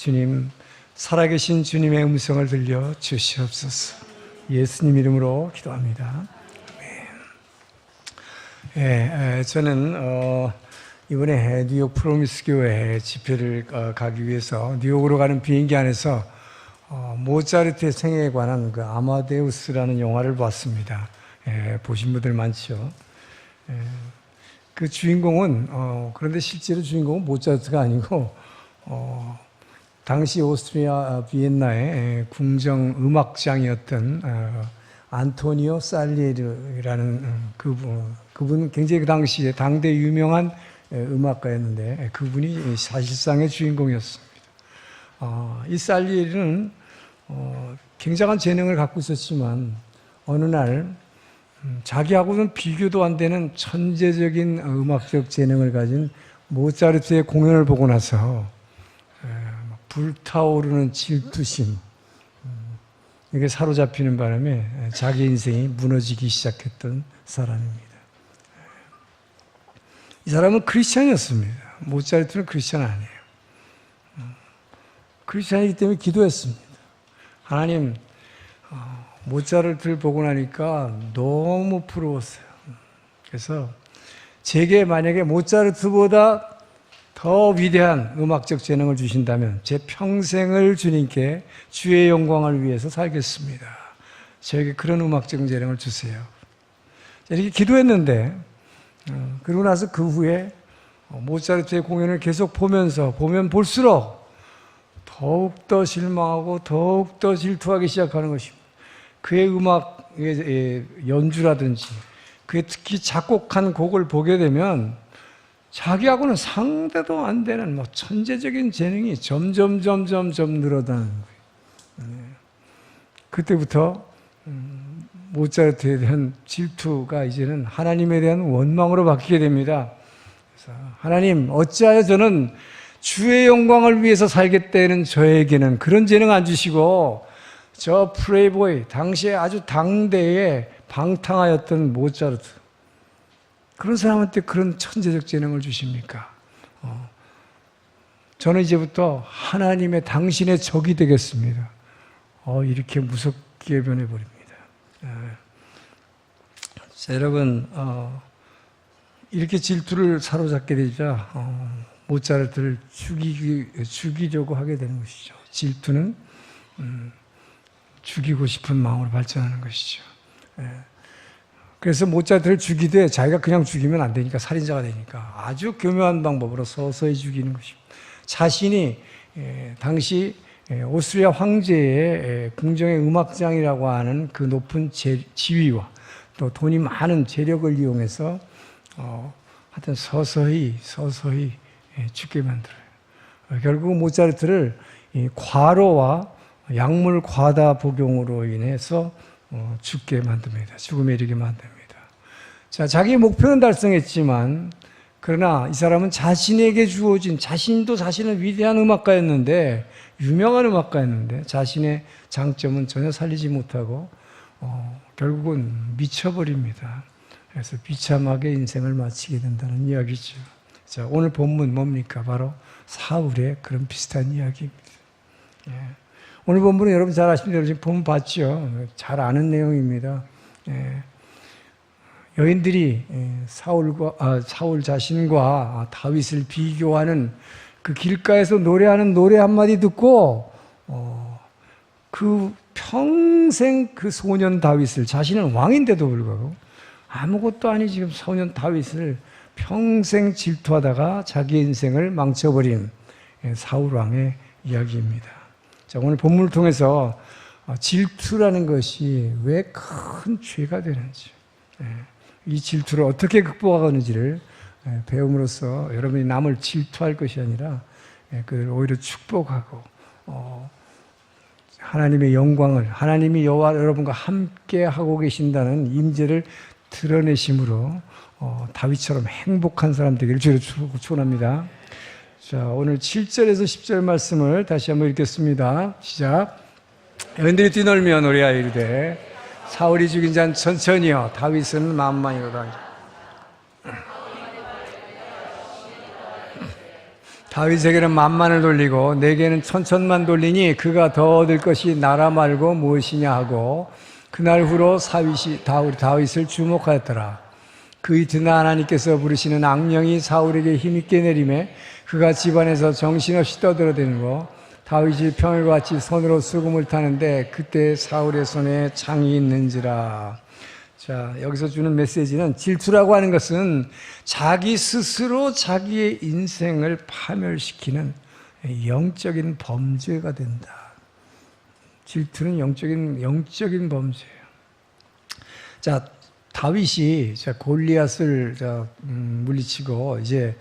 주님, 살아계신 주님의 음성을 들려 주시옵소서. 예수님 이름으로 기도합니다. 저는 이번에 뉴욕 프로미스 교회 집회를 가기 위해서 뉴욕으로 가는 비행기 안에서 모차르트의 생애에 관한 그 아마데우스라는 영화를 봤습니다. 보신 분들 많죠. 그 주인공은 그런데 실제로 주인공은 모차르트가 아니고 당시 오스트리아 비엔나의 궁정 음악장이었던 안토니오 살리에리라는 그분 굉장히 그 당시에 당대 유명한 음악가였는데 그분이 사실상의 주인공이었습니다. 이 살리에리는 굉장한 재능을 갖고 있었지만 어느 날 자기하고는 비교도 안 되는 천재적인 음악적 재능을 가진 모차르트의 공연을 보고 나서 불타오르는 질투심, 이게 사로잡히는 바람에 자기 인생이 무너지기 시작했던 사람입니다. 이 사람은 크리스찬이었습니다. 모차르트는 크리스찬 아니에요. 크리스찬이기 때문에 기도했습니다. 하나님, 모차르트를 보고 나니까 너무 부러웠어요. 그래서 제게 만약에 모차르트보다 더 위대한 음악적 재능을 주신다면 제 평생을 주님께 주의 영광을 위해서 살겠습니다. 저에게 그런 음악적 재능을 주세요. 이렇게 기도했는데 그러고 나서 그 후에 모차르트의 공연을 계속 보면 볼수록 더욱더 실망하고 더욱더 질투하기 시작하는 것입니다. 그의 음악의 연주라든지 그의 특히 작곡한 곡을 보게 되면 자기하고는 상대도 안 되는 천재적인 재능이 점점 늘어나는 거예요. 그때부터 모차르트에 대한 질투가 이제는 하나님에 대한 원망으로 바뀌게 됩니다. 그래서 하나님, 어찌하여 저는 주의 영광을 위해서 살겠다는 저에게는 그런 재능 안 주시고 저 플레이보이, 당시에 아주 당대에 방탕하였던 모차르트, 그런 사람한테 그런 천재적 재능을 주십니까? 저는 이제부터 하나님의 당신의 적이 되겠습니다. 이렇게 무섭게 변해버립니다. 자, 여러분, 이렇게 질투를 사로잡게 되자 모차르트를 죽이려고 하게 되는 것이죠. 질투는 죽이고 싶은 마음으로 발전하는 것이죠. 그래서 모차르트를 죽이되 자기가 그냥 죽이면 안 되니까, 살인자가 되니까 아주 교묘한 방법으로 서서히 죽이는 것입니다. 자신이 당시 오스트리아 황제의 궁정의 음악장이라고 하는 그 높은 지위와 또 돈이 많은 재력을 이용해서 하여튼 서서히 죽게 만들어요. 결국 모차르트를 과로와 약물 과다 복용으로 인해서 죽게 만듭니다. 죽음에 이르게 만듭니다. 자, 자기의 목표는 달성했지만 그러나 이 사람은 자신에게 주어진, 자신도 자신은 위대한 음악가였는데, 유명한 음악가였는데 자신의 장점은 전혀 살리지 못하고 결국은 미쳐버립니다. 그래서 비참하게 인생을 마치게 된다는 이야기죠. 자, 오늘 본문 뭡니까? 바로 사울의 그런 비슷한 이야기입니다. 오늘 본문은 여러분 잘 아시는 대로 지금 본문 봤죠? 잘 아는 내용입니다. 여인들이 사울 자신과 다윗을 비교하는 그 길가에서 노래하는 노래 한마디 듣고 그 평생 그 소년 다윗을, 자신은 왕인데도 불구하고 아무것도 아닌 지금 소년 다윗을 평생 질투하다가 자기 인생을 망쳐버린 사울 왕의 이야기입니다. 자, 오늘 본문을 통해서 질투라는 것이 왜 큰 죄가 되는지, 이 질투를 어떻게 극복하는지를 배움으로써 여러분이 남을 질투할 것이 아니라 그를 오히려 축복하고 하나님의 영광을, 하나님이 여호와 여러분과 함께 하고 계신다는 임재를 드러내심으로 다윗처럼 행복한 사람 되기를 주로 축원합니다. 자, 오늘 7절에서 10절 말씀을 다시 한번 읽겠습니다. 시작. 여인들이 뛰놀며 노래하여 이르되 사울이 죽인 자는 천천히요 다윗은 만만이로다. 다윗에게는 만만을 돌리고 내게는 천천만 돌리니 그가 더 얻을 것이 나라 말고 무엇이냐 하고 그날 후로 다윗을 주목하였더라. 그 이튿날 하나님께서 부르시는 악령이 사울에게 힘있게 내림에 그가 집안에서 정신없이 떠들어대고 다윗이 평일과 같이 손으로 수금을 타는데 그때 사울의 손에 창이 있는지라. 자, 여기서 주는 메시지는 질투라고 하는 것은 자기 스스로 자기의 인생을 파멸시키는 영적인 범죄가 된다. 질투는 영적인 범죄예요. 자, 다윗이 골리앗을 물리치고 이제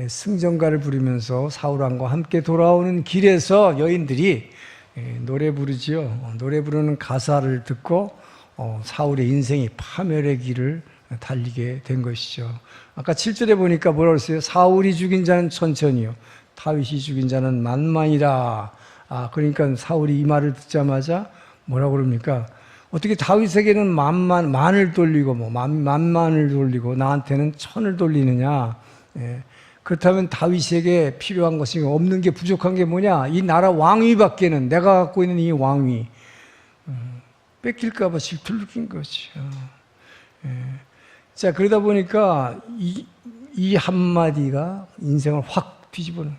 승전가를 부르면서 사울왕과 함께 돌아오는 길에서 여인들이 노래 부르지요. 노래 부르는 가사를 듣고 사울의 인생이 파멸의 길을 달리게 된 것이죠. 아까 7절에 보니까 뭐라고 했어요? 사울이 죽인 자는 천천히요, 다윗이 죽인 자는 만만이라. 그러니까 사울이 이 말을 듣자마자 뭐라고 그럽니까? 어떻게 다윗에게는 만을 돌리고 만만을 돌리고 나한테는 천을 돌리느냐? 그렇다면 다윗에게 필요한 것이 없는 게 부족한 게 뭐냐? 이 나라 왕위밖에는, 내가 갖고 있는 이 왕위 뺏길까 봐 질투를 느낀 거죠. 자, 그러다 보니까 이 한마디가 인생을 확 뒤집어놓은,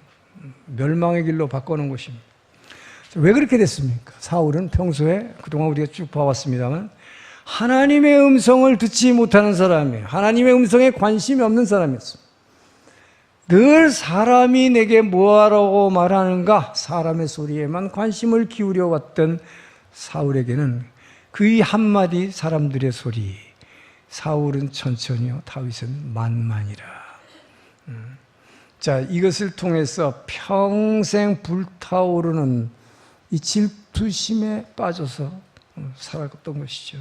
멸망의 길로 바꿔놓은 것입니다. 왜 그렇게 됐습니까? 사울은 평소에 그동안 우리가 쭉 봐왔습니다만 하나님의 음성을 듣지 못하는 사람이에요. 하나님의 음성에 관심이 없는 사람이었습니다. 늘 사람이 내게 뭐하라고 말하는가, 사람의 소리에만 관심을 기울여 왔던 사울에게는 그 한마디 사람들의 소리, 사울은 천천히요, 다윗은 만만이라. 자, 이것을 통해서 평생 불타오르는 이 질투심에 빠져서 살았던 것이죠.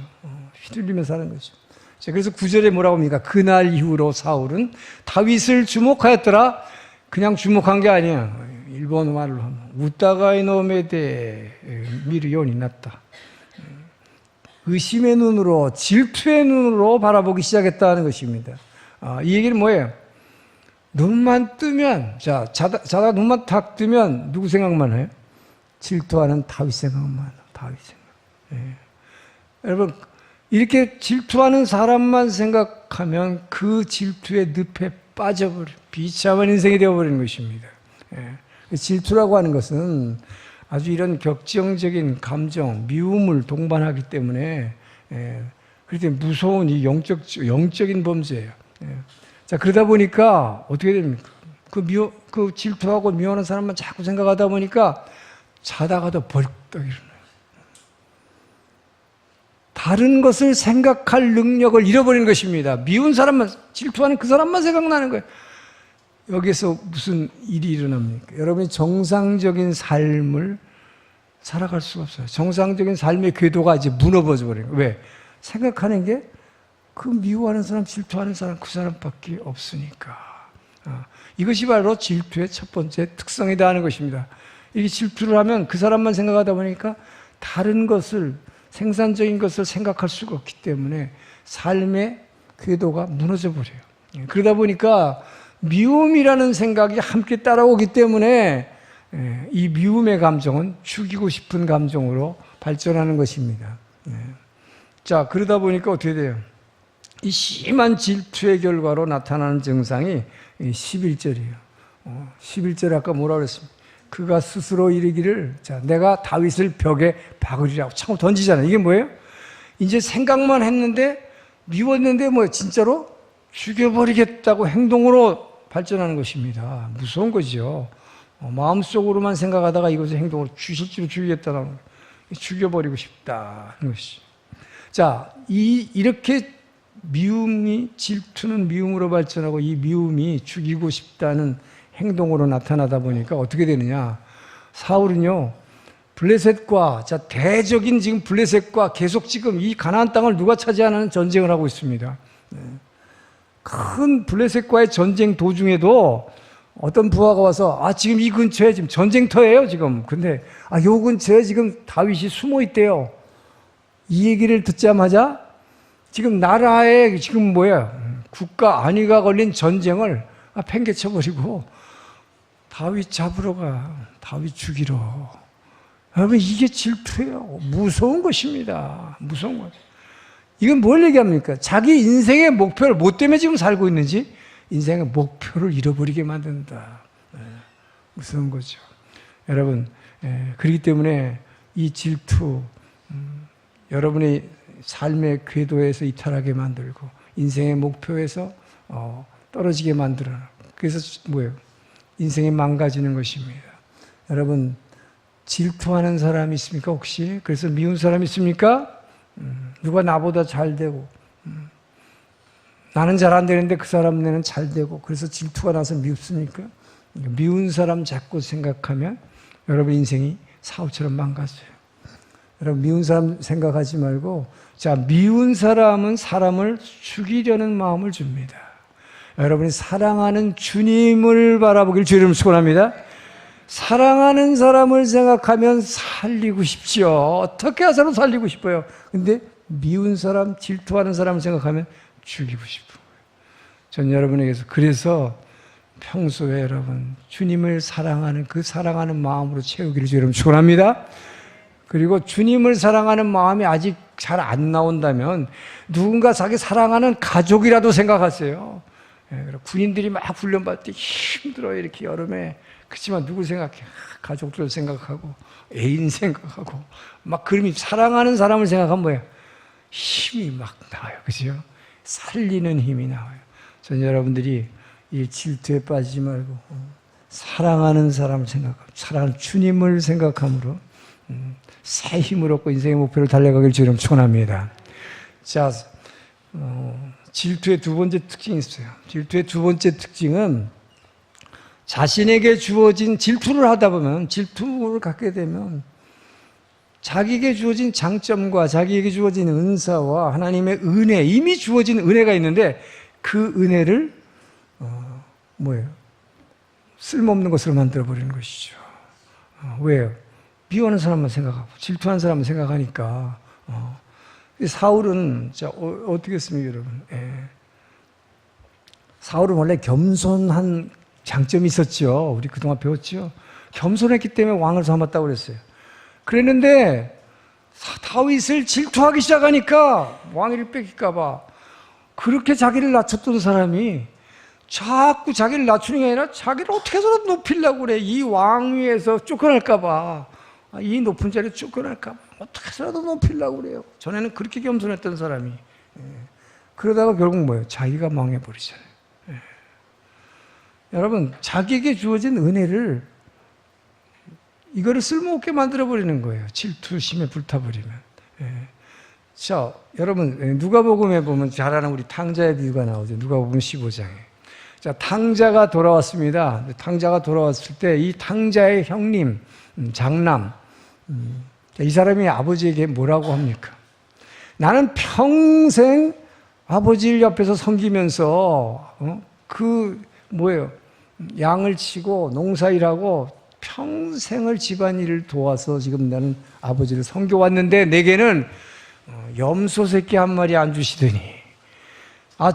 휘둘리며 사는 거죠. 자, 그래서 9절에 뭐라고 합니까? 그날 이후로 사울은 다윗을 주목하였더라. 그냥 주목한 게 아니야. 일본 말로 하면 웃다가의 놈에 대해 미르온이 났다. 의심의 눈으로, 질투의 눈으로 바라보기 시작했다는 것입니다. 이 얘기는 뭐예요? 눈만 뜨면, 자다가 눈만 탁 뜨면 누구 생각만 해요? 질투하는 다윗 생각만 해요. 다윗 생각. 여러분, 이렇게 질투하는 사람만 생각하면 그 질투의 늪에 빠져버려, 비참한 인생이 되어버리는 것입니다. 질투라고 하는 것은 아주 이런 격정적인 감정, 미움을 동반하기 때문에 그렇게 무서운 이 영적인 범죄예요. 자, 그러다 보니까 어떻게 됩니까? 그 질투하고 미워하는 사람만 자꾸 생각하다 보니까 자다가도 벌떡 일어나요. 다른 것을 생각할 능력을 잃어버리는 것입니다. 미운 사람만, 질투하는 그 사람만 생각나는 거예요. 여기서 무슨 일이 일어납니까? 여러분이 정상적인 삶을 살아갈 수가 없어요. 정상적인 삶의 궤도가 이제 무너져 버려요. 왜? 생각하는 게 그 미워하는 사람, 질투하는 사람, 그 사람밖에 없으니까. 이것이 바로 질투의 첫 번째 특성이다 하는 것입니다. 이게 질투를 하면 그 사람만 생각하다 보니까 다른 것을, 생산적인 것을 생각할 수가 없기 때문에 삶의 궤도가 무너져 버려요. 그러다 보니까 미움이라는 생각이 함께 따라오기 때문에 이 미움의 감정은 죽이고 싶은 감정으로 발전하는 것입니다. 자, 그러다 보니까 어떻게 돼요? 이 심한 질투의 결과로 나타나는 증상이 11절이에요. 11절에 아까 뭐라고 그랬습니까? 그가 스스로 이르기를, 자, 내가 다윗을 벽에 박으리라고 차고 던지잖아요. 이게 뭐예요? 이제 생각만 했는데, 미웠는데 진짜로 죽여버리겠다고 행동으로 발전하는 것입니다. 무서운 거죠. 마음속으로만 생각하다가 이것을 행동으로 실제로 죽이겠다는 거예요. 죽여버리고 싶다는 것이죠. 자, 이렇게 미움이, 질투는 미움으로 발전하고 이 미움이 죽이고 싶다는 행동으로 나타나다 보니까 어떻게 되느냐? 사울은요, 블레셋과, 자, 대적인 지금 블레셋과 계속 지금 이 가나안 땅을 누가 차지하는 전쟁을 하고 있습니다. 큰 블레셋과의 전쟁 도중에도 어떤 부하가 와서, 지금 이 근처에 지금 전쟁터예요, 지금. 근데, 요 근처에 지금 다윗이 숨어 있대요. 이 얘기를 듣자마자 지금 나라에 지금 국가 안위가 걸린 전쟁을 팽개쳐버리고 다윗 잡으러 가. 다윗 죽이러. 여러분, 이게 질투예요. 무서운 것입니다. 무서운 것. 이건 뭘 얘기합니까? 자기 인생의 목표를 뭐 때문에 지금 살고 있는지 인생의 목표를 잃어버리게 만든다. 무서운 거죠. 여러분, 그렇기 때문에 이 질투, 여러분의 삶의 궤도에서 이탈하게 만들고 인생의 목표에서 떨어지게 만들어. 그래서 뭐예요? 인생이 망가지는 것입니다. 여러분, 질투하는 사람이 있습니까 혹시? 그래서 미운 사람이 있습니까? 누가 나보다 잘 되고 나는 잘 안 되는데 그 사람네는 잘 되고 그래서 질투가 나서 미웁습니까? 미운 사람 자꾸 생각하면 여러분 인생이 사후처럼 망가져요. 여러분, 미운 사람 생각하지 말고, 자, 미운 사람은 사람을 죽이려는 마음을 줍니다. 여러분이 사랑하는 주님을 바라보길 주의 이름으로 축원합니다. 사랑하는 사람을 생각하면 살리고 싶지요. 어떻게 해서는 살리고 싶어요. 근데 미운 사람, 질투하는 사람을 생각하면 죽이고 싶은 거예요. 전 여러분에게서 그래서 평소에 여러분 주님을 사랑하는 그 사랑하는 마음으로 채우기를 주의 이름으로 축원합니다. 그리고 주님을 사랑하는 마음이 아직 잘 안 나온다면 누군가 자기 사랑하는 가족이라도 생각하세요. 군인들이 막 훈련받을 때 힘들어요. 이렇게 여름에. 그렇지만 누구 생각해? 가족들 생각하고 애인 생각하고 막 그러면 사랑하는 사람을 생각하면 뭐예요? 힘이 막 나와요. 그죠? 살리는 힘이 나와요. 전 여러분들이 이 질투에 빠지지 말고 사랑하는 사람을 생각하고 사랑하는 주님을 생각함으로 새 힘을 얻고 인생의 목표를 달려가길 주님 축원합니다. 자, 질투의 두 번째 특징이 있어요. 질투의 두 번째 특징은 자신에게 주어진 질투를 하다 보면 질투를 갖게 되면 자기에게 주어진 장점과 자기에게 주어진 은사와 하나님의 은혜, 이미 주어진 은혜가 있는데 그 은혜를 뭐예요? 쓸모없는 것으로 만들어버리는 것이죠. 왜요? 미워하는 사람만 생각하고 질투하는 사람만 생각하니까. 사울은 자, 어떻게 했습니까, 여러분? 사울은 원래 겸손한 장점이 있었죠. 우리 그동안 배웠죠. 겸손했기 때문에 왕을 삼았다고 그랬어요. 그랬는데 다윗을 질투하기 시작하니까 왕위를 뺏길까 봐 그렇게 자기를 낮췄던 사람이 자꾸 자기를 낮추는 게 아니라 자기를 어떻게 해서든 높이려고 그래. 이 왕위에서 쫓겨날까 봐. 이 높은 자리에 쫓겨날까 봐. 어떻게 해서라도 높이려고 그래요. 전에는 그렇게 겸손했던 사람이. 그러다가 결국 뭐예요? 자기가 망해버리잖아요. 여러분, 자기에게 주어진 은혜를 이거를 쓸모없게 만들어버리는 거예요. 질투심에 불타버리면. 자, 여러분, 누가복음에 보면 잘 아는 우리 탕자의 비유가 나오죠. 누가복음 15장에. 자, 탕자가 돌아왔습니다. 탕자가 돌아왔을 때 이 탕자의 형님, 장남, 이 사람이 아버지에게 뭐라고 합니까? 나는 평생 아버지를 옆에서 섬기면서 양을 치고 농사일하고 평생을 집안일을 도와서 지금 나는 아버지를 섬겨왔는데 내게는 염소 새끼 한 마리 안 주시더니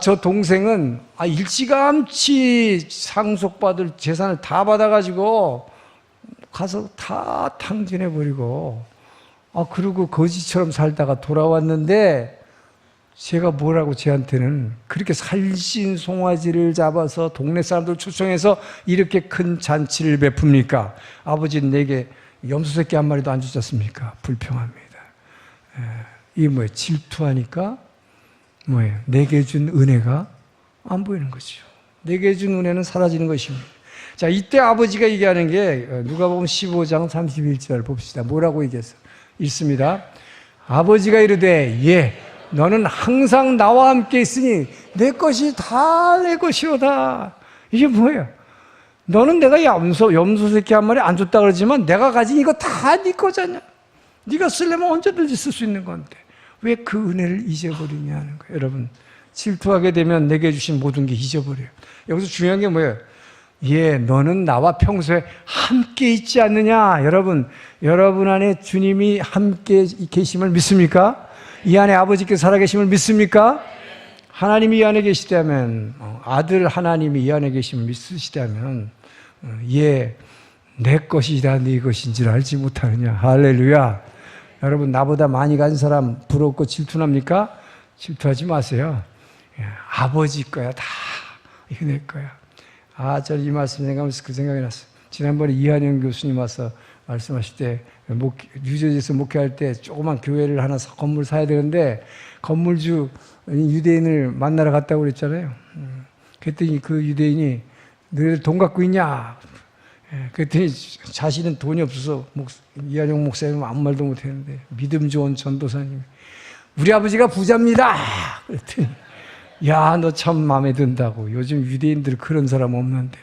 저 동생은 일찌감치 상속받을 재산을 다 받아가지고 가서 다 탕진해버리고 그리고 거지처럼 살다가 돌아왔는데 제가 뭐라고 쟤한테는 그렇게 살신 송아지를 잡아서 동네 사람들 초청해서 이렇게 큰 잔치를 베풉니까? 아버지는 내게 염소 새끼 한 마리도 안 주셨습니까? 불평합니다. 이게 뭐예요? 질투하니까 뭐예요? 내게 준 은혜가 안 보이는 거죠. 내게 준 은혜는 사라지는 것입니다. 자, 이때 아버지가 얘기하는 게 누가복음 15장 31절 봅시다. 뭐라고 얘기했어요? 읽습니다. 아버지가 이르되 너는 항상 나와 함께 있으니 내 것이 다 내 것이로다. 이게 뭐예요? 너는 내가 염소 새끼 한 마리 안 줬다 그러지만 내가 가진 이거 다 네 거잖아. 네가 쓰려면 언제든지 쓸 수 있는 건데 왜 그 은혜를 잊어버리냐는 거예요. 여러분, 질투하게 되면 내게 주신 모든 게 잊어버려요. 여기서 중요한 게 뭐예요? 너는 나와 평소에 함께 있지 않느냐? 여러분 안에 주님이 함께 계심을 믿습니까? 이 안에 아버지께서 살아계심을 믿습니까? 하나님이 이 안에 계시다면, 아들 하나님이 이 안에 계심을 믿으시다면 예, 내 것이다 네 것인 줄 알지 못하느냐. 할렐루야. 여러분, 나보다 많이 가진 사람 부럽고 질투납니까? 질투하지 마세요. 아버지 거야 다. 이거 내 거야. 저는 이 말씀 생각하면서 그 생각이 났어요. 지난번에 이한영 교수님 와서 말씀하실 때 뉴저지에서 목회할 때 조그만 교회를 하나 건물 사야 되는데 건물주 유대인을 만나러 갔다고 그랬잖아요. 그랬더니 그 유대인이 너희들 돈 갖고 있냐? 그랬더니 자신은 돈이 없어서 이한영 목사님은 아무 말도 못했는데 믿음 좋은 전도사님이 우리 아버지가 부자입니다. 그랬더니 야, 너 참 마음에 든다고. 요즘 유대인들 그런 사람 없는데.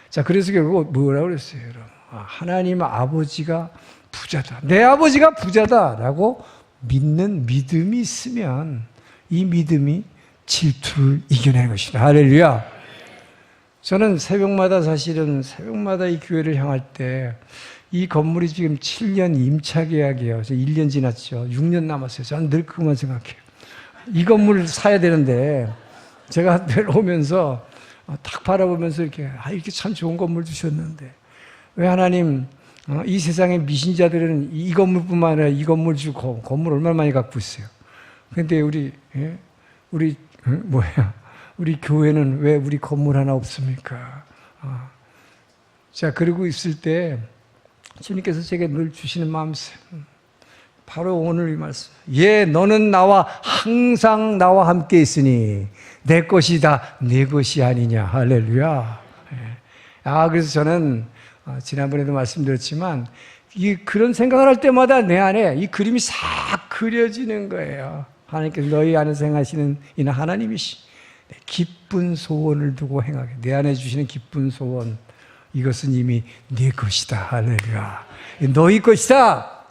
자, 그래서 결국 뭐라고 그랬어요, 여러분? 하나님 아버지가 부자다. 내 아버지가 부자다라고 믿는 믿음이 있으면 이 믿음이 질투를 이겨내는 것입니다. 할렐루야. 저는 사실은 새벽마다 이 교회를 향할 때 이 건물이 지금 7년 임차 계약이에요. 1년 지났죠. 6년 남았어요. 저는 늘 그것만 생각해요. 이 건물을 사야 되는데 제가 늘 오면서 탁 바라보면서 이렇게 참 좋은 건물 주셨는데 왜 하나님 이 세상의 미신자들은 이 건물뿐만 아니라 이 건물 주고 건물 얼마나 많이 갖고 있어요. 그런데 우리 교회는 왜 우리 건물 하나 없습니까? 자, 그러고 있을 때 주님께서 제게 늘 주시는 마음이세요. 바로 오늘 이 말씀. 예, 너는 항상 나와 함께 있으니 내 것이다 내 것이 아니냐. 할렐루야. 그래서 저는 지난번에도 말씀드렸지만 그런 생각을 할 때마다 내 안에 이 그림이 싹 그려지는 거예요. 하나님께서 너희 안에서 행하시는 이는 하나님이시. 기쁜 소원을 두고 행하게. 내 안에 주시는 기쁜 소원. 이것은 이미 네 것이다. 할렐루야. 너희 것이다.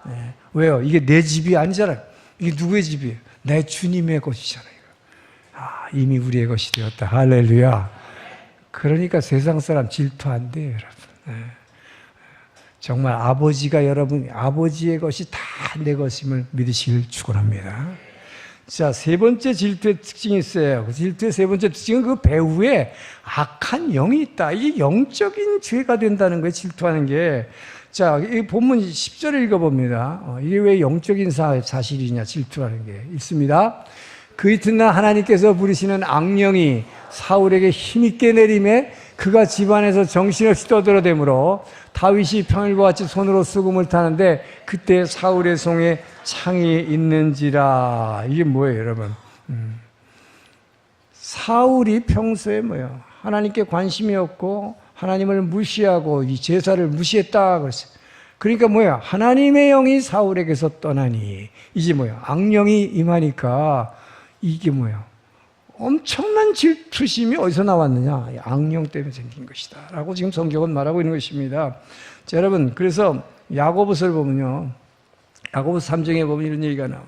왜요? 이게 내 집이 아니잖아요. 이게 누구의 집이에요? 내 주님의 것이잖아요. 이미 우리의 것이 되었다. 할렐루야. 그러니까 세상 사람 질투 안 돼요, 여러분. 정말 아버지의 것이 다 내 것임을 믿으시길 축원합니다. 자, 세 번째 질투의 특징이 있어요. 그 질투의 세 번째 특징은 그 배후에 악한 영이 있다. 이게 영적인 죄가 된다는 거예요, 질투하는 게. 자, 이 본문 10절을 읽어봅니다. 이게 왜 영적인 사실이냐, 질투하는 게. 있습니다. 그 이튿날 하나님께서 부르시는 악령이 사울에게 힘있게 내림에 그가 집안에서 정신없이 떠들어대므로 다윗이 평일과 같이 손으로 수금을 타는데 그때 사울의 손에 창이 있는지라. 이게 뭐예요, 여러분? 사울이 평소에 뭐예요? 하나님께 관심이 없고 하나님을 무시하고 이 제사를 무시했다 그랬어요. 그러니까 뭐야? 하나님의 영이 사울에게서 떠나니 이제 뭐야? 악령이 임하니까 이게 뭐야? 엄청난 질투심이 어디서 나왔느냐? 악령 때문에 생긴 것이다 라고 지금 성경은 말하고 있는 것입니다. 자, 여러분, 그래서 야고보서를 보면요, 야고보서 3장에 보면 이런 얘기가 나와요.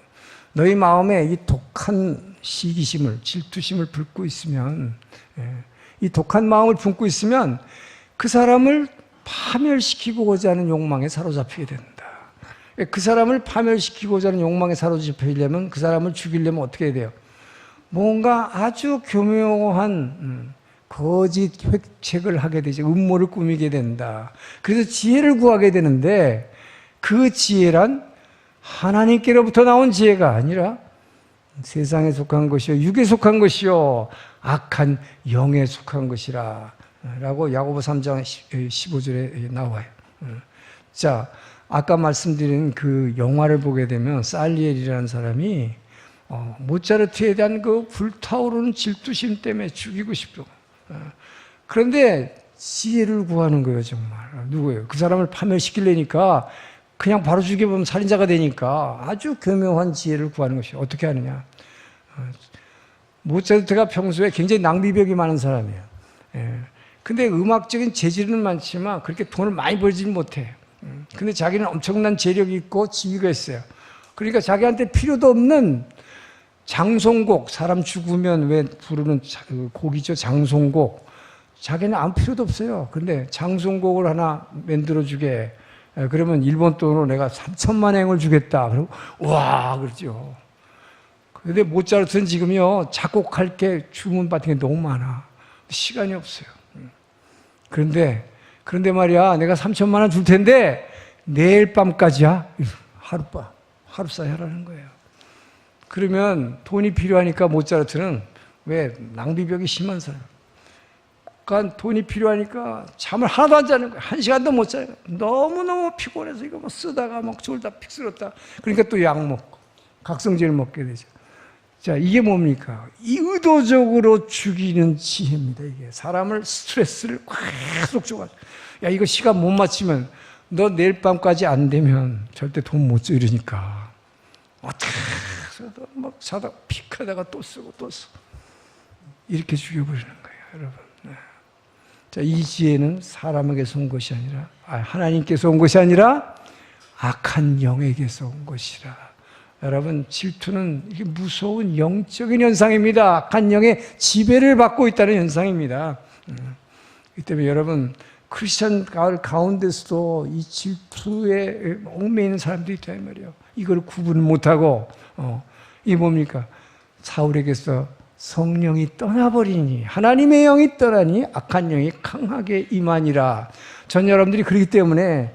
너희 마음에 이 독한 시기심을, 질투심을 품고 있으면, 이 독한 마음을 품고 있으면 그 사람을 파멸시키고자 하는 욕망에 사로잡히게 된다. 그 사람을 파멸시키고자 하는 욕망에 사로잡히려면 그 사람을 죽이려면 어떻게 해야 돼요? 뭔가 아주 교묘한 거짓 획책을 하게 되죠. 음모를 꾸미게 된다. 그래서 지혜를 구하게 되는데 그 지혜란 하나님께로부터 나온 지혜가 아니라 세상에 속한 것이요, 육에 속한 것이요, 악한 영에 속한 것이라 라고 야고보 3장 15절에 나와요. 자, 아까 말씀드린 그 영화를 보게 되면 살리엘이라는 사람이 모차르트에 대한 그 불타오르는 질투심 때문에 죽이고 싶고, 그런데 지혜를 구하는 거예요, 정말. 누구예요? 그 사람을 파멸시키려니까 그냥 바로 죽여보면 살인자가 되니까 아주 교묘한 지혜를 구하는 것이에요. 어떻게 하느냐? 모차르트가 평소에 굉장히 낭비벽이 많은 사람이에요. 근데 음악적인 재질은 많지만 그렇게 돈을 많이 벌지는 못해. 근데 자기는 엄청난 재력이 있고 지위가 있어요. 그러니까 자기한테 필요도 없는 장송곡, 사람 죽으면 왜 부르는 곡이죠, 장송곡. 자기는 아무 필요도 없어요. 근데 장송곡을 하나 만들어주게. 그러면 일본 돈으로 내가 3천만 행을 주겠다. 그리고 와, 그러죠. 근데 모차르트는 지금요, 작곡할 게 주문 받은 게 너무 많아. 시간이 없어요. 그런데 그런데 말이야, 내가 3천만 원 줄 텐데 내일 밤까지야. 하룻사이 하라는 거예요. 그러면 돈이 필요하니까 모차르트는 왜 낭비벽이 심한 사람. 그러니까 돈이 필요하니까 잠을 하나도 안 자는 거예요. 1시간도 못 자요. 너무너무 피곤해서 이거 뭐 쓰다가 막 졸다 픽 쓰렀다. 그러니까 또 약 먹고 각성제를 먹게 되죠. 자, 이게 뭡니까? 이 의도적으로 죽이는 지혜입니다. 이게 사람을 스트레스를 계속 줘가지고, 야, 이거 시간 못 맞추면 너 내일 밤까지 안 되면 절대 돈 못 줘. 이러니까 어떻게 해서 막 자다 픽하다가 또 쓰고 또 쓰고 이렇게 죽여버리는 거예요, 여러분. 네. 자, 이 지혜는 사람에게서 온 것이 아니라, 하나님께서 온 것이 아니라 악한 영에게서 온 것이라. 여러분, 질투는 이게 무서운 영적인 현상입니다. 악한 영의 지배를 받고 있다는 현상입니다. 이 때문에 여러분, 크리스천 가운데서도 이 질투에 얽매이는 사람들이 있다 이 말이에요. 이걸 구분 못하고, 이 뭡니까? 사울에게서 성령이 떠나버리니, 하나님의 영이 떠나니 악한 영이 강하게 임하니라. 전 여러분들이 그렇기 때문에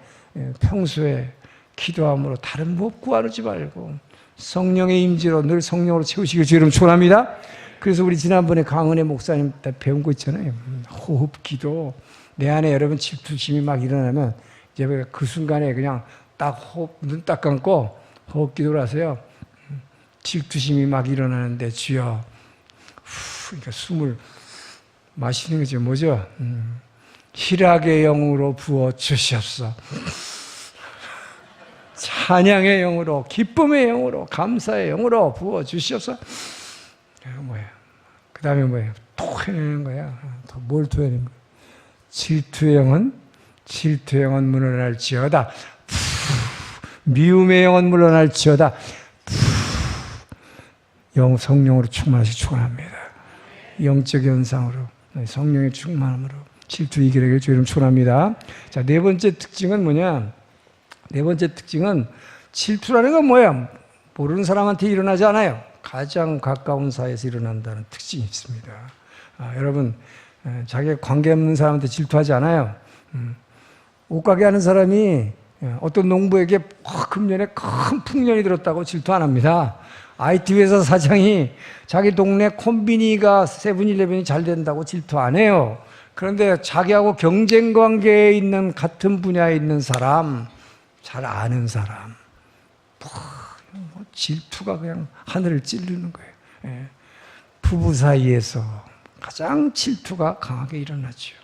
평소에 기도함으로 다른 무엇 구하지 말고 성령의 임재로 늘 성령으로 채우시길 주님 축원합니다. 그래서 우리 지난번에 강은혜 목사님 배운 거 있잖아요. 호흡 기도. 내 안에 여러분 질투심이 막 일어나면 이제 그 순간에 그냥 딱 호흡, 눈 딱 감고 호흡 기도를 하세요. 질투심이 막 일어나는데 주여, 그러니까 숨을 마시는 거죠. 뭐죠? 희락의 영으로 부어 주시옵소서. 찬양의 영으로, 기쁨의 영으로, 감사의 영으로 부어 주시옵소서. 뭐예요? 그 다음에 뭐예요? 토해내는 거야. 뭘 토해내는 거야? 질투의 영은 물러날지어다. 미움의 영은 물러날지어다. 성령으로 충만하시기 축원합니다. 영적 현상으로, 성령의 충만함으로 질투 이기려길 주님 축원합니다. 자, 네 번째 특징은 뭐냐? 네 번째 특징은 질투라는 건 뭐야? 모르는 사람한테 일어나지 않아요. 가장 가까운 사이에서 일어난다는 특징이 있습니다. 여러분, 자기가 관계없는 사람한테 질투하지 않아요. 옷가게 하는 사람이 어떤 농부에게 금년에 큰 풍년이 들었다고 질투 안 합니다. IT 회사 사장이 자기 동네 콤비니가 세븐일레븐이 잘 된다고 질투 안 해요. 그런데 자기하고 경쟁 관계에 있는 같은 분야에 있는 사람, 잘 아는 사람, 질투가 그냥 하늘을 찌르는 거예요. 부부 사이에서 가장 질투가 강하게 일어나죠.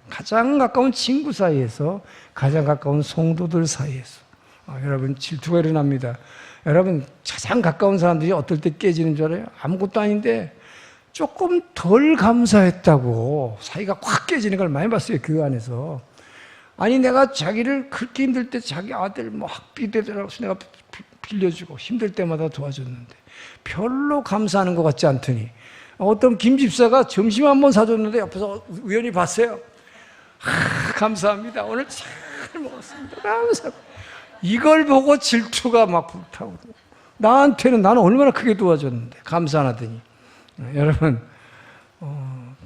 가장 가까운 친구 사이에서, 가장 가까운 성도들 사이에서 여러분 질투가 일어납니다. 여러분, 가장 가까운 사람들이 어떨 때 깨지는 줄 알아요? 아무것도 아닌데 조금 덜 감사했다고 사이가 확 깨지는 걸 많이 봤어요, 교회 안에서. 아니, 내가 자기를 그렇게 힘들 때 자기 아들 뭐 학비 대더라고 해서 내가 빌려주고 힘들 때마다 도와줬는데 별로 감사하는 것 같지 않더니 어떤 김 집사가 점심 한 번 사줬는데 옆에서 우연히 봤어요. 감사합니다. 오늘 잘 먹었습니다. 감사합니다. 이걸 보고 질투가 막 불타오르고, 나한테는 나는 얼마나 크게 도와줬는데 감사 안 하더니. 여러분,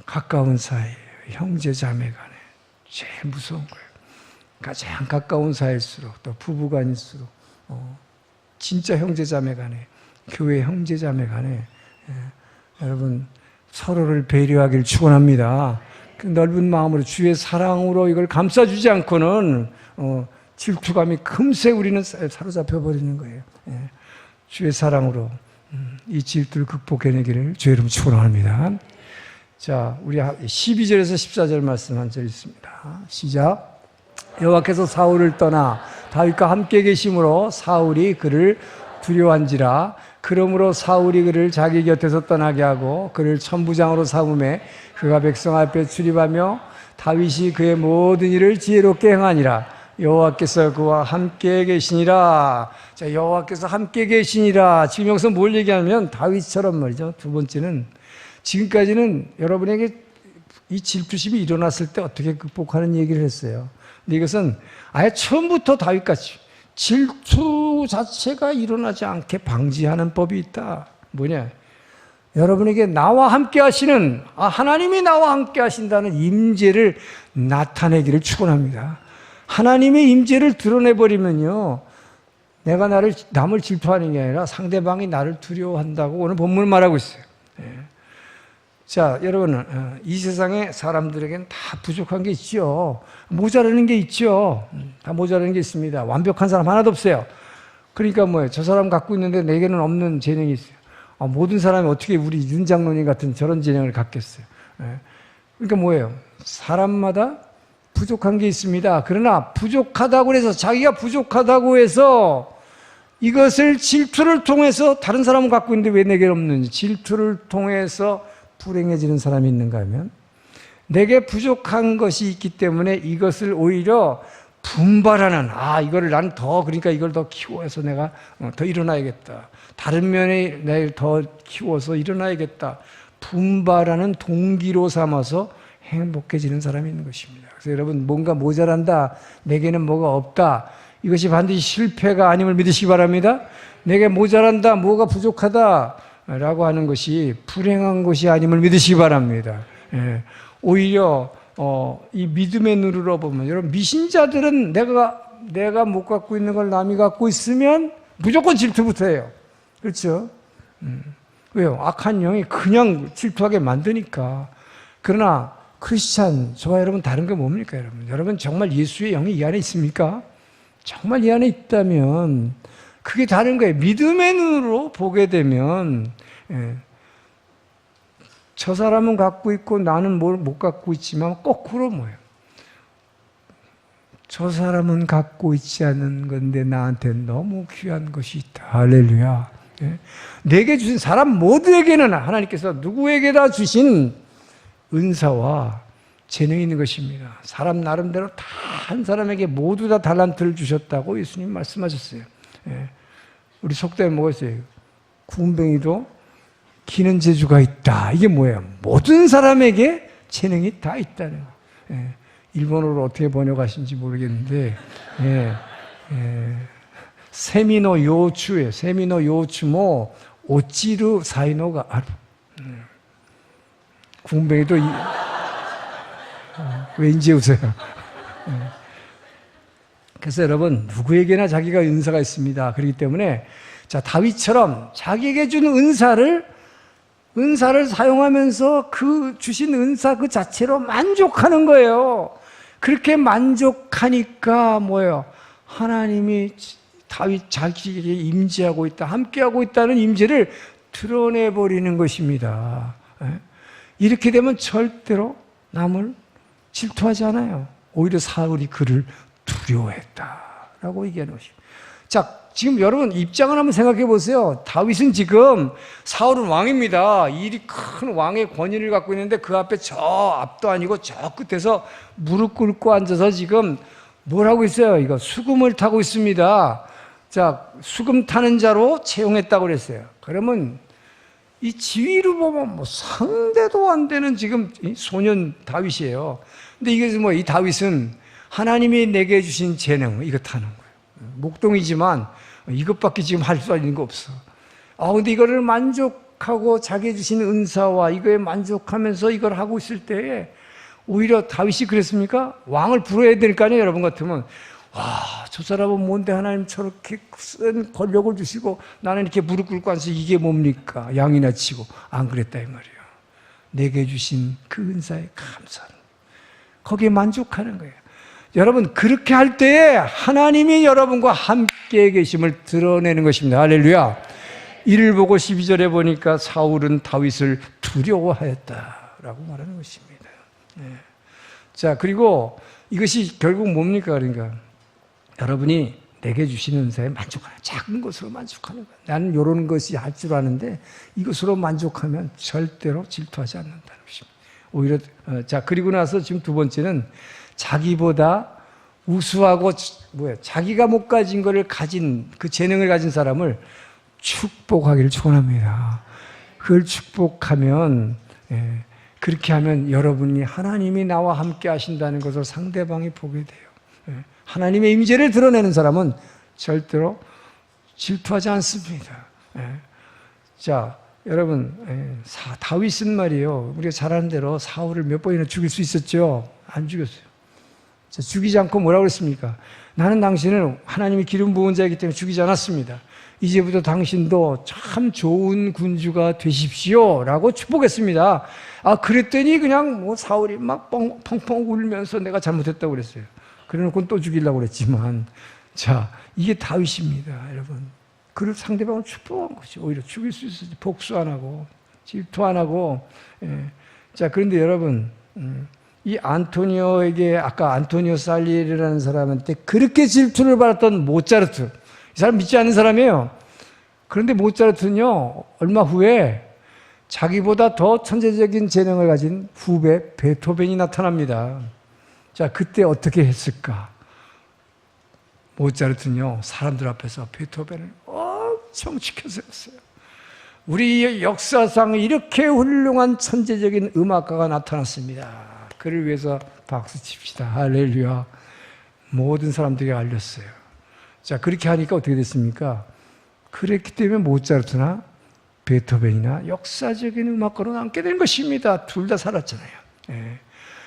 가까운 사이, 형제 자매 간에 제일 무서운 거예요. 가장 가까운 사이일수록, 또 부부간일수록, 진짜 형제 자매 간에, 교회 형제 자매 간에 여러분 서로를 배려하길 축원합니다. 그 넓은 마음으로 주의 사랑으로 이걸 감싸주지 않고는 질투감이 금세 우리는 사로잡혀 버리는 거예요. 주의 사랑으로 이 질투를 극복해내기를 주의 이름으로 축원합니다. 자, 우리 12절에서 14절 말씀 한 절 있습니다. 시작. 여호와께서 사울을 떠나 다윗과 함께 계심으로 사울이 그를 두려워한지라. 그러므로 사울이 그를 자기 곁에서 떠나게 하고 그를 천부장으로 삼음에 그가 백성 앞에 출입하며 다윗이 그의 모든 일을 지혜롭게 행하니라. 여호와께서 그와 함께 계시니라. 자, 여호와께서 함께 계시니라. 지금 여기서 뭘 얘기하냐면 다윗처럼 말이죠. 두 번째는, 지금까지는 여러분에게 이 질투심이 일어났을 때 어떻게 극복하는 얘기를 했어요. 근데 이것은 아예 처음부터 다윗같이 질투 자체가 일어나지 않게 방지하는 법이 있다. 뭐냐? 여러분에게 나와 함께 하시는, 하나님이 나와 함께 하신다는 임재를 나타내기를 축원합니다. 하나님의 임재를 드러내버리면요, 내가 남을 질투하는 게 아니라 상대방이 나를 두려워한다고 오늘 본문을 말하고 있어요. 자, 여러분, 이 세상에 사람들에게는 다 부족한 게 있죠. 모자라는 게 있죠. 다 모자라는 게 있습니다. 완벽한 사람 하나도 없어요. 그러니까 뭐예요? 저 사람 갖고 있는데 내게는 없는 재능이 있어요. 모든 사람이 어떻게 우리 윤 장로님 같은 저런 재능을 갖겠어요. 그러니까 뭐예요? 사람마다 부족한 게 있습니다. 그러나 부족하다고 해서, 자기가 부족하다고 해서 이것을 질투를 통해서 다른 사람은 갖고 있는데 왜 내게 없는지, 질투를 통해서 불행해지는 사람이 있는가 하면, 내게 부족한 것이 있기 때문에 이것을 오히려 분발하는, 이거를 난 더, 그러니까 이걸 더 키워서 내가 더 일어나야겠다. 다른 면에 내를 더 키워서 일어나야겠다. 분발하는 동기로 삼아서 행복해지는 사람이 있는 것입니다. 그래서 여러분, 뭔가 모자란다, 내게는 뭐가 없다, 이것이 반드시 실패가 아님을 믿으시기 바랍니다. 내게 모자란다, 뭐가 부족하다 라고 하는 것이 불행한 것이 아님을 믿으시기 바랍니다. 오히려 이 믿음의 눈으로 보면, 여러분, 미신자들은 내가 못 갖고 있는 걸 남이 갖고 있으면 무조건 질투부터 해요. 그렇죠? 왜요? 악한 영이 그냥 질투하게 만드니까. 그러나 크리스찬, 저와 여러분 다른 게 뭡니까, 여러분? 여러분 정말 예수의 영이 이 안에 있습니까? 정말 이 안에 있다면 그게 다른 거예요. 믿음의 눈으로 보게 되면, 저 사람은 갖고 있고 나는 뭘 못 갖고 있지만, 거꾸로 뭐예요? 저 사람은 갖고 있지 않은 건데 나한테 너무 귀한 것이 있다. 할렐루야. 내게 주신 사람 모두에게는 하나님께서 누구에게나 주신 은사와 재능이 있는 것입니다. 사람 나름대로 다 한 사람에게 모두 다 달란트를 주셨다고 예수님 말씀하셨어요. 우리 속담에 뭐가 있어요? 구운뱅이도 기는 재주가 있다. 이게 뭐예요? 모든 사람에게 재능이 다 있다는 거예요. 일본어로 어떻게 번역하신지 모르겠는데, 세미노 요추예요. 세미노 요추모 오찌르 사이노가 아루. 구운뱅이도 왠지 웃어요. 그래서 여러분, 누구에게나 자기가 은사가 있습니다. 그렇기 때문에, 자, 다윗처럼 자기에게 준 은사를 사용하면서 그 주신 은사 그 자체로 만족하는 거예요. 그렇게 만족하니까 뭐예요? 하나님이 다윗 자기에게 임재하고 있다, 함께하고 있다는 임재를 드러내버리는 것입니다. 이렇게 되면 절대로 남을 질투하지 않아요. 오히려 사울이 그를 두려워했다라고 얘기하는 것입니다. 자, 지금 여러분 입장을 한번 생각해 보세요. 다윗은 지금, 사울은 왕입니다. 일이 큰 왕의 권위를 갖고 있는데 그 앞에 저 앞도 아니고 저 끝에서 무릎 꿇고 앉아서 지금 뭘 하고 있어요? 이거 수금을 타고 있습니다. 자, 수금 타는 자로 채용했다고 그랬어요. 그러면 이 지위로 보면 뭐 상대도 안 되는 지금 소년 다윗이에요. 근데 이게 뭐, 이 다윗은 하나님이 내게 주신 재능, 이거 타는 거예요. 목동이지만 이것밖에 지금 할 수 있는 거 없어. 근데 이거를 만족하고 자기 주신 은사와 이거에 만족하면서 이걸 하고 있을 때에 오히려 다윗이 그랬습니까? 왕을 부러야 될 거 아니에요, 여러분 같으면. 저 사람은 뭔데 하나님 저렇게 쓴 권력을 주시고 나는 이렇게 무릎 꿇고 앉아서 이게 뭡니까? 양이나 치고. 안 그랬다 이 말이에요. 내게 주신 그 은사에 감사하는, 거기에 만족하는 거예요. 여러분, 그렇게 할 때에 하나님이 여러분과 함께 계심을 드러내는 것입니다. 할렐루야. 이를 보고 12절에 보니까 사울은 다윗을 두려워하였다라고 말하는 것입니다. 자, 그리고 이것이 결국 뭡니까? 그러니까 여러분이 내게 주시는 은사에 만족하는, 작은 것으로 만족하는 거예요. 나는 이런 것이 할 줄 아는데 이것으로 만족하면 절대로 질투하지 않는다는 것입니다. 오히려, 자, 그리고 나서 지금 두 번째는 자기보다 우수하고, 자기가 못 가진 것을 가진, 그 재능을 가진 사람을 축복하기를 축원합니다. 그걸 축복하면, 그렇게 하면 여러분이 하나님이 나와 함께 하신다는 것을 상대방이 보게 돼요. 하나님의 임재를 드러내는 사람은 절대로 질투하지 않습니다. 자, 여러분, 다윗은 말이에요. 우리가 잘 아는 대로 사울을 몇 번이나 죽일 수 있었죠? 안 죽였어요. 죽이지 않고 뭐라고 그랬습니까? 나는 당신을 하나님이 기름 부은 자이기 때문에 죽이지 않았습니다. 이제부터 당신도 참 좋은 군주가 되십시오. 라고 축복했습니다. 그랬더니 그냥 뭐 사울이 막 펑펑 울면서 내가 잘못했다고 그랬어요. 그래 놓고 또 죽이려고 그랬지만, 자, 이게 다윗입니다, 여러분. 그를 상대방을 축복한 거죠. 오히려 죽일 수 있었지. 복수 안 하고, 질투 안 하고. 자, 그런데 여러분, 이 안토니오에게 아까 안토니오 살리에리라는 사람한테 그렇게 질투를 받았던 모차르트, 이 사람 믿지 않는 사람이에요. 그런데 모차르트는요, 얼마 후에 자기보다 더 천재적인 재능을 가진 후배 베토벤이 나타납니다. 자, 그때 어떻게 했을까? 모차르트는요, 사람들 앞에서 베토벤을 엄청 지켜 세웠어요. 우리 역사상 이렇게 훌륭한 천재적인 음악가가 나타났습니다. 그를 위해서 박수 칩시다. 할렐루야. 모든 사람들이 알렸어요. 자, 그렇게 하니까 어떻게 됐습니까? 그랬기 때문에 모차르트나 베토벤이나 역사적인 음악가로 남게 된 것입니다. 둘 다 살았잖아요.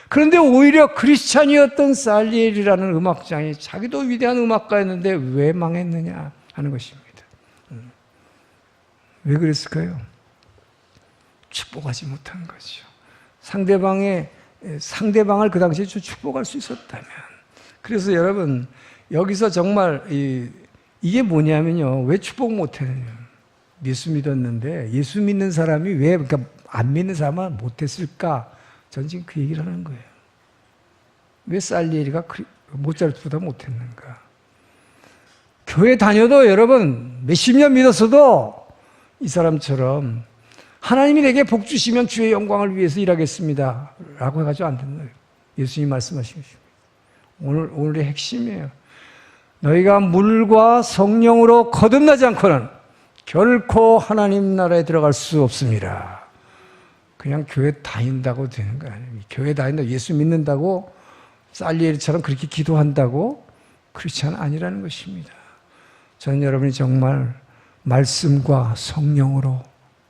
그런데 오히려 크리스찬이었던 살리에리라는 음악장이 자기도 위대한 음악가였는데 왜 망했느냐 하는 것입니다. 왜 그랬을까요? 축복하지 못한 거죠. 상대방을 그 당시에 축복할 수 있었다면. 그래서 여러분, 여기서 정말 이게 뭐냐면요. 왜 축복 못했느냐. 예수 믿었는데 예수 믿는 사람이 왜 그러니까 안 믿는 사람은 못했을까? 전 지금 그 얘기를 하는 거예요. 왜 살리에리가 모차르트보다 못했는가? 교회 다녀도 여러분 몇십 년 믿었어도 이 사람처럼 하나님이 내게 복 주시면 주의 영광을 위해서 일하겠습니다 라고 해가지고 안 되는 거예요. 예수님이 말씀하신 것입니다. 오늘의 핵심이에요. 너희가 물과 성령으로 거듭나지 않고는 결코 하나님 나라에 들어갈 수 없습니다. 그냥 교회 다닌다고 되는 거 아니에요. 교회 다닌다고 예수 믿는다고 살리에리처럼 그렇게 기도한다고 크리스찬 아니라는 것입니다. 저는 여러분이 정말 말씀과 성령으로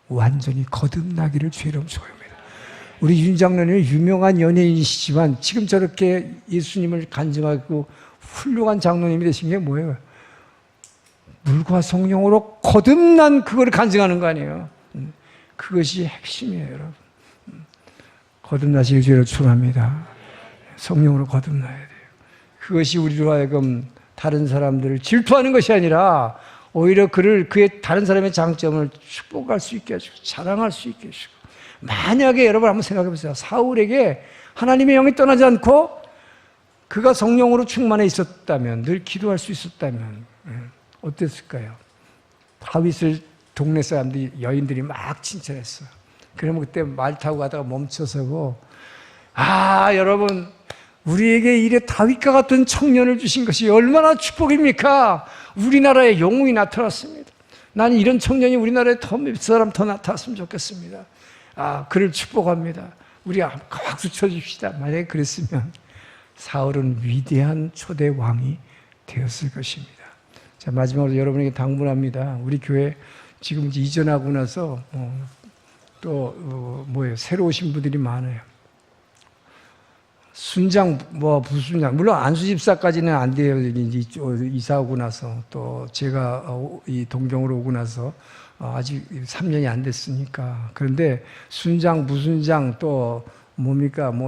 완전히 거듭나기를 주의로 소원합니다. 우리 윤 장로님은 유명한 연예인이시지만 지금 저렇게 예수님을 간증하고 훌륭한 장로님이 되신 게 뭐예요? 물과 성령으로 거듭난 그걸 간증하는 거 아니에요. 그것이 핵심이에요, 여러분. 거듭나시길 주의로 축원합니다. 성령으로 거듭나야 돼요. 그것이 우리로 하여금 다른 사람들을 질투하는 것이 아니라 오히려 그의 다른 사람의 장점을 축복할 수 있게 해주고 자랑할 수 있게 해주고. 만약에 여러분 한번 생각해 보세요. 사울에게 하나님의 영이 떠나지 않고 그가 성령으로 충만해 있었다면, 늘 기도할 수 있었다면 어땠을까요? 다윗을 동네 사람들이, 여인들이 막 칭찬했어. 그러면 그때 말 타고 가다가 멈춰서고, 여러분, 우리에게 이래 다윗과 같은 청년을 주신 것이 얼마나 축복입니까? 우리나라에 영웅이 나타났습니다. 나는 이런 청년이 우리나라에 몇 사람 더 나타났으면 좋겠습니다. 그를 축복합니다. 우리 박수 쳐줍시다. 만약에 그랬으면 사울은 위대한 초대 왕이 되었을 것입니다. 자, 마지막으로 여러분에게 당부합니다. 우리 교회 지금 이제 이전하고 나서 새로 오신 분들이 많아요. 순장, 부순장, 물론 안수집사까지는 안 돼요. 이제 이사 오고 나서 또 제가 이 동경으로 오고 나서 아직 3년이 안 됐으니까. 그런데 순장, 부순장 또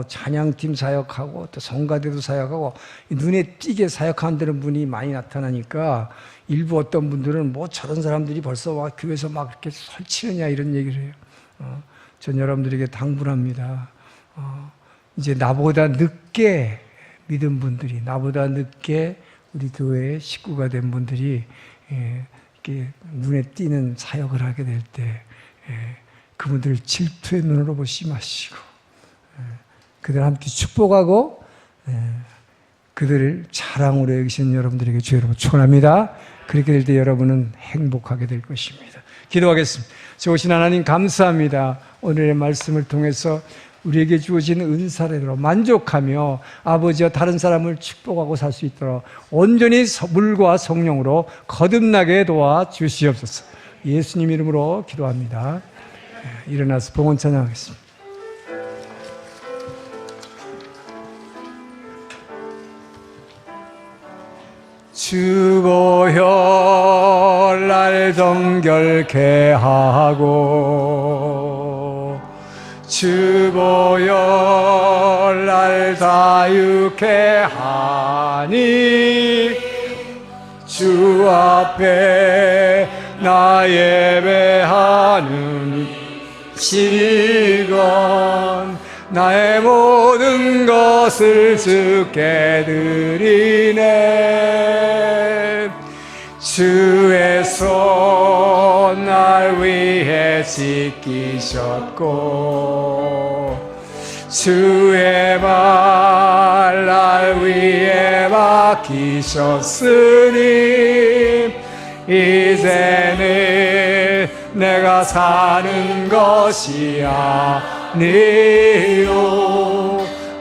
찬양팀 사역하고 또 성가대도 사역하고 눈에 띄게 사역하는 분이 많이 나타나니까 일부 어떤 분들은 저런 사람들이 벌써 와 교회에서 막 이렇게 설치느냐 이런 얘기를 해요. 전 여러분들에게 당부합니다. 이제 나보다 늦게 믿은 분들이, 나보다 늦게 우리 교회의 식구가 된 분들이 이렇게 눈에 띄는 사역을 하게 될 때 그분들을 질투의 눈으로 보지 마시고 그들 함께 축복하고 그들을 자랑으로 여기시는 여러분들에게 주의 이름으로 축원합니다. 그렇게 될 때 여러분은 행복하게 될 것입니다. 기도하겠습니다. 좋으신 하나님 감사합니다. 오늘의 말씀을 통해서 우리에게 주어진 은사로 만족하며 아버지와 다른 사람을 축복하고 살 수 있도록 온전히 물과 성령으로 거듭나게 도와 주시옵소서. 예수님 이름으로 기도합니다. 일어나서 봉헌 찬양하겠습니다. 주보혈 날 정결케 하고 주보혈 날 자유케 하니 주 앞에 나 예배하는 시건 나의 모든 것을 주께 드리네. 주의 손 날 위해 지키셨고 주의 발 날 위해 맡기셨으니 이제는 내가 사는 것이 아니요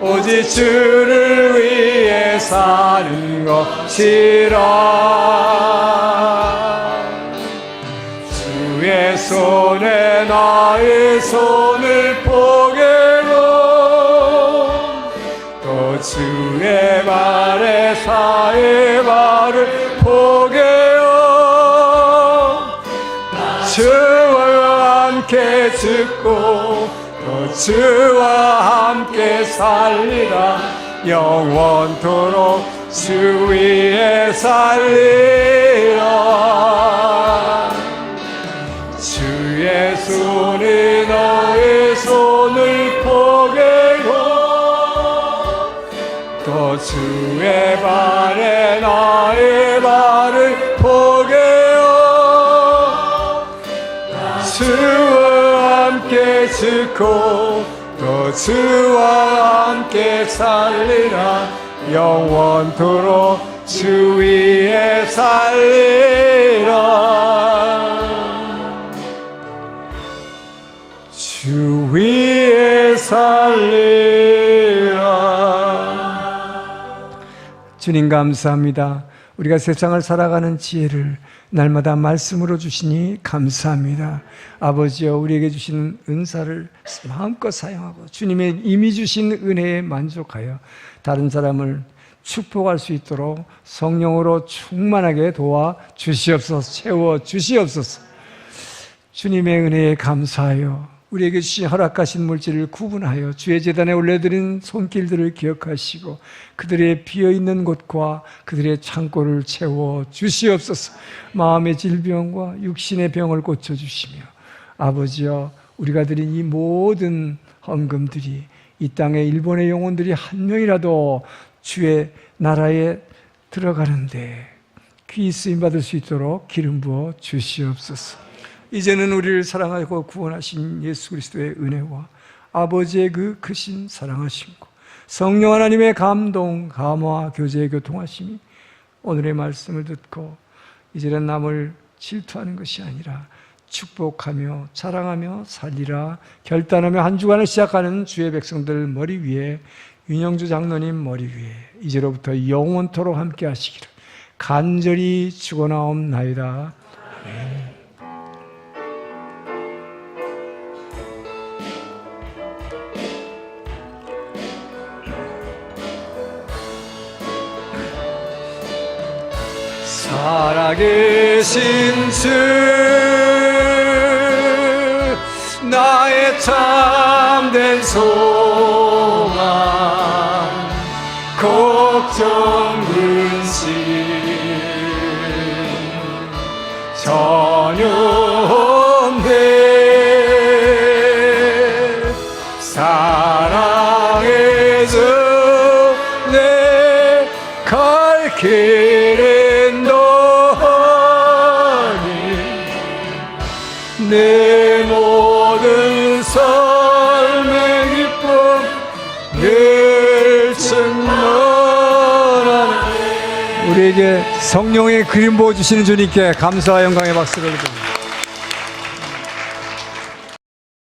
오직 주를 위해 사는 것이라. 주의 손에 나의 손을 포개고 또 주의 발에 사의 발을 포개어 주와 함께 죽고 또 주와 함께 살리라. 영원토록 주 위에 살리라. 주의 손이 너의 손을 포개고 또 주의 발에 나의 발을 포개어 주와 함께 죽고 또 주와 함께 살리라. 영원토록 주 위에 살리라. 주 위에 살리라. 주님 감사합니다. 우리가 세상을 살아가는 지혜를 날마다 말씀으로 주시니 감사합니다. 아버지여 우리에게 주시는 은사를 마음껏 사용하고 주님의 이미 주신 은혜에 만족하여 다른 사람을 축복할 수 있도록 성령으로 충만하게 도와 주시옵소서. 채워 주시옵소서. 주님의 은혜에 감사하여 우리에게 주신 허락하신 물질을 구분하여 주의 제단에 올려드린 손길들을 기억하시고 그들의 비어있는 곳과 그들의 창고를 채워 주시옵소서. 마음의 질병과 육신의 병을 고쳐주시며 아버지여 우리가 드린 이 모든 헌금들이 이 땅의 일본의 영혼들이 한 명이라도 주의 나라에 들어가는데 귀히 쓰임받을 수 있도록 기름 부어 주시옵소서. 이제는 우리를 사랑하고 구원하신 예수 그리스도의 은혜와 아버지의 그 크신 사랑하심과 성령 하나님의 감동, 감화, 교제, 교통하심이 오늘의 말씀을 듣고 이제는 남을 질투하는 것이 아니라 축복하며 자랑하며 살리라 결단하며 한 주간을 시작하는 주의 백성들 머리 위에 윤영주 장로님 머리 위에 이제로부터 영원토록 함께 하시기를 간절히 축원하옵나이다. 아멘. 살아계신 주 나의 참된 소망 걱정 근심 전혀 없네. 사랑해 주 내 갈 길은 너니 내 모든 삶의 기쁨 늘 충만하네. 우리에게 성령의 그림 부어주시는 주님께 감사와 영광의 박수를 드립니다.